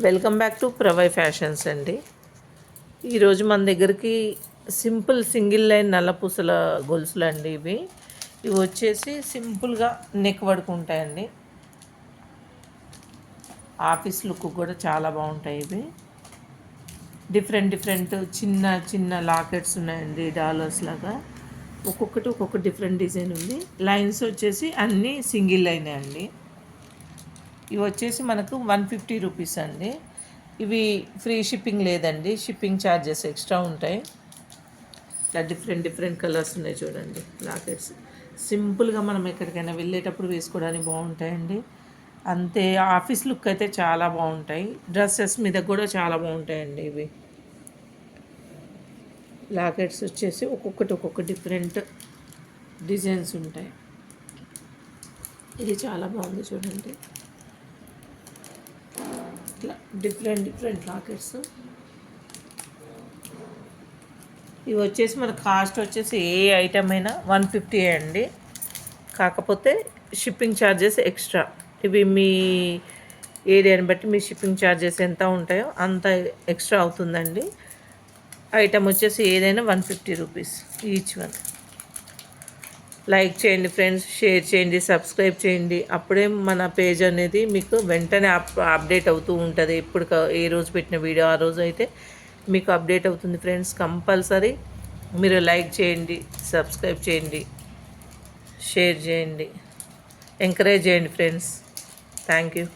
Welcome back to ప్రవై fashions అండి. ఈరోజు మన దగ్గరికి సింపుల్ సింగిల్ లైన్ నల్లపూసల గొలుసులు అండి. ఇవి వచ్చేసి సింపుల్గా నెక్ పడుకుంటాయండి. ఆఫీస్ లుక్ కూడా చాలా బాగుంటాయి. ఇవి డిఫరెంట్ చిన్న చిన్న లాకెట్స్ ఉన్నాయండి, డాలర్స్ లాగా. ఒక్కొక్కటి ఒక్కొక్క డిఫరెంట్ డిజైన్ ఉంది. లైన్స్ వచ్చేసి అన్నీ సింగిల్ లైనే అండి. ఇవి వచ్చేసి మనకు 150 రూపీస్ అండి. ఇవి ఫ్రీ షిప్పింగ్ లేదండి, షిప్పింగ్ ఛార్జెస్ ఎక్స్ట్రా ఉంటాయి. ఇట్లా డిఫరెంట్ కలర్స్ ఉన్నాయి చూడండి లాకెట్స్. సింపుల్గా మనం ఎక్కడికైనా వెళ్ళేటప్పుడు వేసుకోవడానికి బాగుంటాయండి. అంతే ఆఫీస్ లుక్ అయితే చాలా బాగుంటాయి. డ్రెస్సెస్ మీద కూడా చాలా బాగుంటాయండి. ఇవి లాకెట్స్ వచ్చేసి ఒక్కొక్కటి ఒక్కొక్క డిఫరెంట్ డిజైన్స్ ఉంటాయి. ఇది చాలా బాగుంది చూడండి. ఇట్లా డిఫరెంట్ లాకెట్స్. ఇవి వచ్చేసి మన కాస్ట్ వచ్చేసి ఏ ఐటమ్ అయినా 150 అండి. కాకపోతే షిప్పింగ్ ఛార్జెస్ ఎక్స్ట్రా. ఇవి మీ ఏరియాని బట్టి మీ షిప్పింగ్ ఛార్జెస్ ఎంత ఉంటాయో అంత ఎక్స్ట్రా అవుతుందండి. ఐటమ్ వచ్చేసి ఏదైనా 150 రూపీస్ ఈచ్ వన్. లైక్ చేయండి ఫ్రెండ్స్, షేర్ చేయండి, సబ్స్క్రైబ్ చేయండి. అప్పుడే మన పేజ్ అనేది మీకు వెంటనే అప్డేట్ అవుతూ ఉంటుంది. ఇప్పుడు ఏ రోజు పెట్టిన వీడియో ఆ రోజు అయితే మీకు అప్డేట్ అవుతుంది ఫ్రెండ్స్. కంపల్సరీ మీరు లైక్ చేయండి, సబ్స్క్రైబ్ చేయండి, షేర్ చేయండి, ఎంకరేజ్ చేయండి ఫ్రెండ్స్. Thank you.